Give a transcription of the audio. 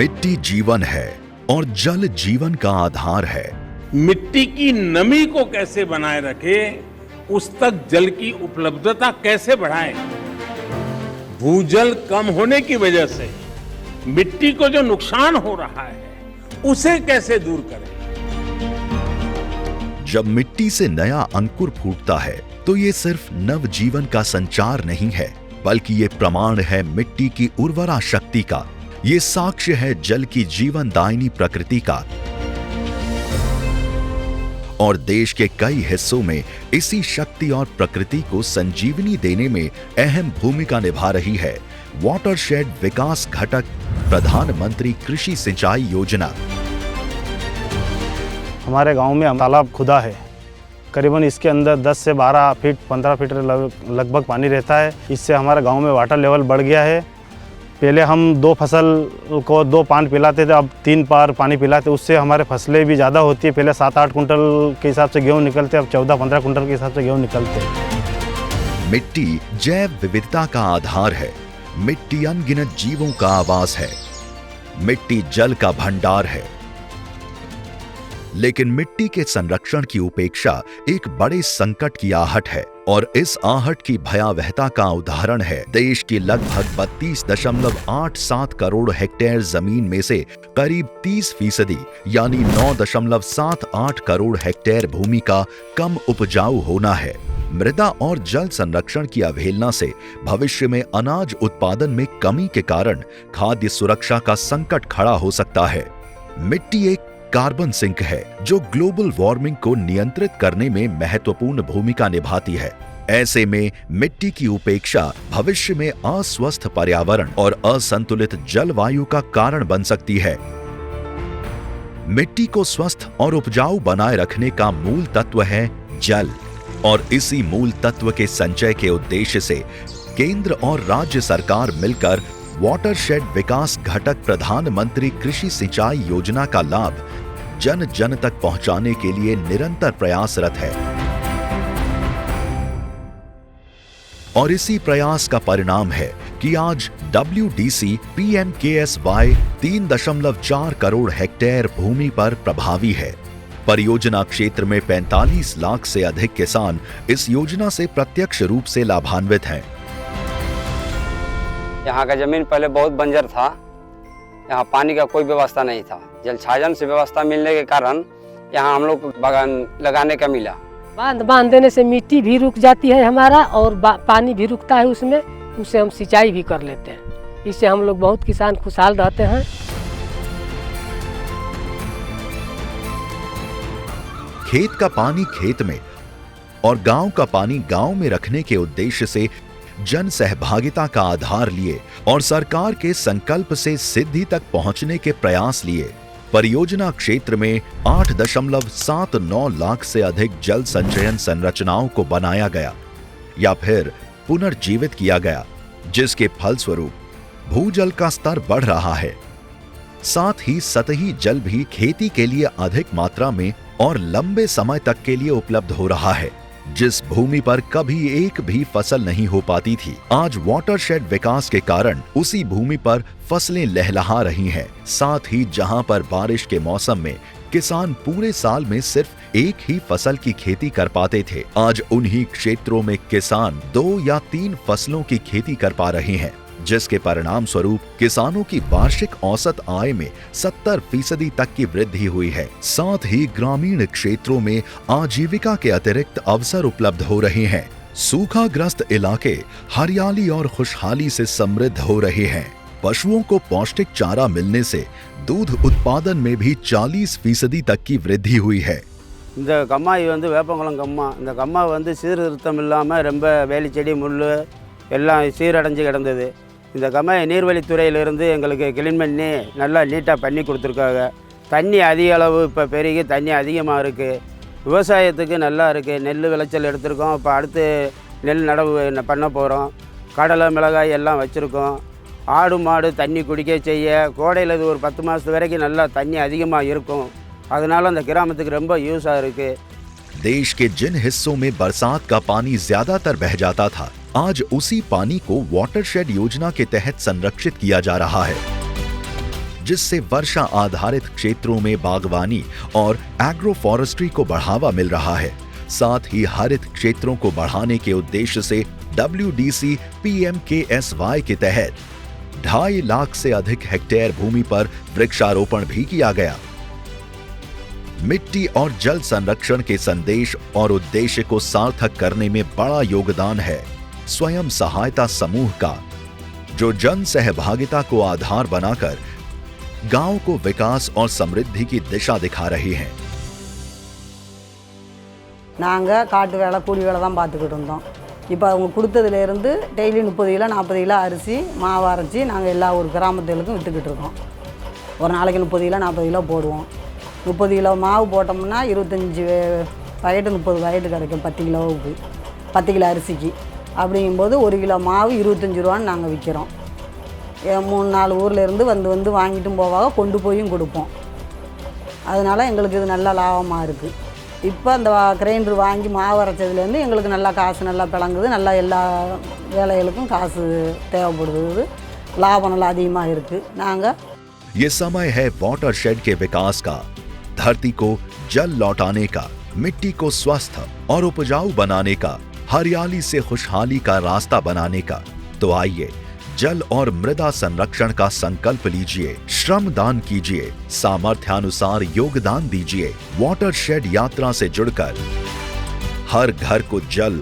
मिट्टी जीवन है और जल जीवन का आधार है। मिट्टी की नमी को कैसे बनाए रखें, उस तक जल की उपलब्धता कैसे बढ़ाएं? भूजल कम होने की वजह से मिट्टी को जो नुकसान हो रहा है, उसे कैसे दूर करें? जब मिट्टी से नया अंकुर फूटता है तो ये सिर्फ नव जीवन का संचार नहीं है, बल्कि ये प्रमाण है मिट्टी की उर्वरा शक्ति का। ये साक्ष्य है जल की जीवनदायिनी प्रकृति का। और देश के कई हिस्सों में इसी शक्ति और प्रकृति को संजीवनी देने में अहम भूमिका निभा रही है वाटरशेड विकास घटक प्रधानमंत्री कृषि सिंचाई योजना। हमारे गांव में तालाब खुदा है, करीबन इसके अंदर 10 से 12 फीट 15 फीट लगभग पानी रहता है। इससे हमारे गांव में वाटर लेवल बढ़ गया है। पहले हम 2 फसल को 2 पान पिलाते थे, अब 3 बार पानी पिलाते। उससे हमारे फसलें भी ज़्यादा होती है। पहले 7-8 कुंटल के हिसाब से गेहूँ निकलते, अब 14-15 कुंटल के हिसाब से गेहूँ निकलते। मिट्टी जैव विविधता का आधार है। मिट्टी अनगिनत जीवों का आवास है। मिट्टी जल का भंडार है। लेकिन मिट्टी के संरक्षण की उपेक्षा एक बड़े संकट की आहट है, और इस आहट की भयावहता का उदाहरण है देश की लगभग 32.87 करोड़ हेक्टेयर जमीन में से करीब 30% यानी 9.78 करोड़ हेक्टेयर भूमि का कम उपजाऊ होना है। मृदा और जल संरक्षण की अवहेलना से भविष्य में अनाज उत्पादन में कमी के कारण खाद्य सुरक्षा का संकट खड़ा हो सकता है। मिट्टी एक कार्बन सिंक है जो ग्लोबल वार्मिंग को नियंत्रित करने में महत्वपूर्ण भूमिका निभाती है। ऐसे में मिट्टी की उपेक्षा भविष्य में अस्वस्थ पर्यावरण और असंतुलित जलवायु का कारण बन सकती है। मिट्टी को स्वस्थ और उपजाऊ बनाए रखने का मूल तत्व है जल, और इसी मूल तत्व के संचय के उद्देश्य से केंद्र और राज्य सरकार मिलकर वाटरशेड विकास घटक प्रधानमंत्री कृषि सिंचाई योजना का लाभ जन जन तक पहुंचाने के लिए निरंतर प्रयासरत है। और इसी प्रयास का परिणाम है कि आज WDC PMKSY 3.4 करोड़ हेक्टेयर भूमि पर प्रभावी है। परियोजना क्षेत्र में 45 लाख से अधिक किसान इस योजना से प्रत्यक्ष रूप से लाभान्वित हैं। यहाँ का जमीन पहले बहुत बंजर था, यहाँ पानी का कोई व्यवस्था नहीं था। जल छाजन से व्यवस्था मिलने के कारण यहाँ हम लोग को बागान लगाने का मिला। बांध देने से मिट्टी भी रुक जाती है हमारा, और पानी भी रुकता है उसमें, उससे हम सिंचाई भी कर लेते हैं। इससे हम लोग बहुत किसान खुशहाल रहते हैं। खेत का पानी खेत में और गांव का पानी गांव में रखने के उद्देश्य से जन सहभागिता का आधार लिए और सरकार के संकल्प से सिद्धि तक पहुंचने के प्रयास लिए परियोजना क्षेत्र में 8.79 लाख से अधिक जल संचयन संरचनाओं को बनाया गया या फिर पुनर्जीवित किया गया, जिसके फलस्वरूप भूजल का स्तर बढ़ रहा है। साथ ही सतही जल भी खेती के लिए अधिक मात्रा में और लंबे समय तक के लिए उपलब्ध हो रहा है। जिस भूमि पर कभी एक भी फसल नहीं हो पाती थी, आज वाटरशेड विकास के कारण उसी भूमि पर फसलें लहलहा रही हैं। साथ ही जहां पर बारिश के मौसम में किसान पूरे साल में सिर्फ एक ही फसल की खेती कर पाते थे, आज उन्हीं क्षेत्रों में किसान 2 या 3 फसलों की खेती कर पा रहे हैं, जिसके परिणाम स्वरूप किसानों की वार्षिक औसत आय में 70% तक की वृद्धि हुई है। साथ ही ग्रामीण क्षेत्रों में आजीविका के अतिरिक्त अवसर उपलब्ध हो रहे हैं। सूखाग्रस्त इलाके हरियाली और खुशहाली से समृद्ध हो रहे हैं। पशुओं को पौष्टिक चारा मिलने से दूध उत्पादन में भी 40% तक की वृद्धि हुई है। இந்த கம்மாய் வேப்பங்குளம் கம்மா, இந்த கம்மா சீர்திருத்தம் இல்லாமல் ரொம்ப வேலி செடி முள் எல்லாம் சீரடைஞ்சு கிடந்தது. இந்த கம்மாயை நீர்வழித்துறையிலிருந்து எங்களுக்கு கிளீன் பண்ணி நல்லா நீட்டாக பண்ணி கொடுத்துருக்காங்க. தண்ணி அதிக அளவு இப்போ பெருகி தண்ணி அதிகமாக இருக்குது. விவசாயத்துக்கு நல்லா இருக்குது. நெல் விளைச்சல் எடுத்திருக்கோம். இப்போ அடுத்து நெல் நடவு பண்ண போகிறோம். கடலை மிளகாய் எல்லாம் வச்சுருக்கோம். ஆடு மாடு தண்ணி குடிக்க செய்ய கோடையில் இது ஒரு 10 மாதத்து வரைக்கும் நல்லா தண்ணி அதிகமாக இருக்கும். அதனால அந்த கிராமத்துக்கு ரொம்ப யூஸாக இருக்குது। देश के जिन हिस्सों में बरसात का पानी ज्यादातर बह जाता था, आज उसी पानी को वाटरशेड योजना के तहत संरक्षित किया जा रहा है, जिससे वर्षा आधारित क्षेत्रों में बागवानी और एग्रो फॉरेस्ट्री को बढ़ावा मिल रहा है। साथ ही हरित क्षेत्रों को बढ़ाने के उद्देश्य से WDC PMKSY के तहत 2.5 लाख से अधिक हेक्टेयर भूमि पर वृक्षारोपण भी किया गया। मिट्टी और जल संरक्षण के संदेश और उद्देश्य को सार्थक करने में बड़ा योगदान है स्वयं सहायता समूह का, जो जन सहभागिता को आधार बनाकर गांव को विकास और समृद्धि की दिशा दिखा रही हैं। நாங்கள் காட்டு வேலை கூலி வேலை தான் பார்த்துக்கிட்டு இருந்தோம். இப்போ அவங்க கொடுத்ததுலேருந்து டெய்லி 30 கிலோ 40 கிலோ அரிசி மாவு அரைச்சி நாங்கள் எல்லா ஒரு கிராமத்துகளுக்கும் விற்றுக்கிட்டு இருக்கோம். ஒரு நாளைக்கு 30 கிலோ 40 கிலோ போடுவோம். 30 கிலோ மாவு போட்டோம்னா 25 பாக்கெட்டு 30 பாக்கெட்டு கிடைக்கும் 10 கிலோவுக்கு, 10 கிலோ அரிசிக்கு. அப்படிங்கும்போது 1 கிலோ மாவு 25 ரூபான்னு நாங்கள் விற்கிறோம். 3-4 ஊர்லேருந்து வந்து வாங்கிட்டும் போவாங்க, கொண்டு போயும் கொடுப்போம். அதனால் எங்களுக்கு இது நல்ல லாபமாக இருக்குது. இப்போ அந்த கிரைண்டர் வாங்கி மாவு அரைச்சதுலேருந்து எங்களுக்கு நல்லா காசு நல்லா பிளங்குது, நல்லா எல்லா வேலைகளுக்கும் காசு தேவைப்படுது, லாபம் நல்லா அதிகமாக இருக்குது. நாங்கள் ये समय है वाटरशेड के विकास का, धरती को जल लौटाने का, मिट्टी को स्वस्थ और उपजाऊ बनाने का, हरियाली से खुशहाली का रास्ता बनाने का। तो आइए जल और मृदा संरक्षण का संकल्प लीजिए, श्रम दान कीजिए, सामर्थ्यानुसार योगदान दीजिए। वाटरशेड यात्रा से जुड़कर हर घर को जल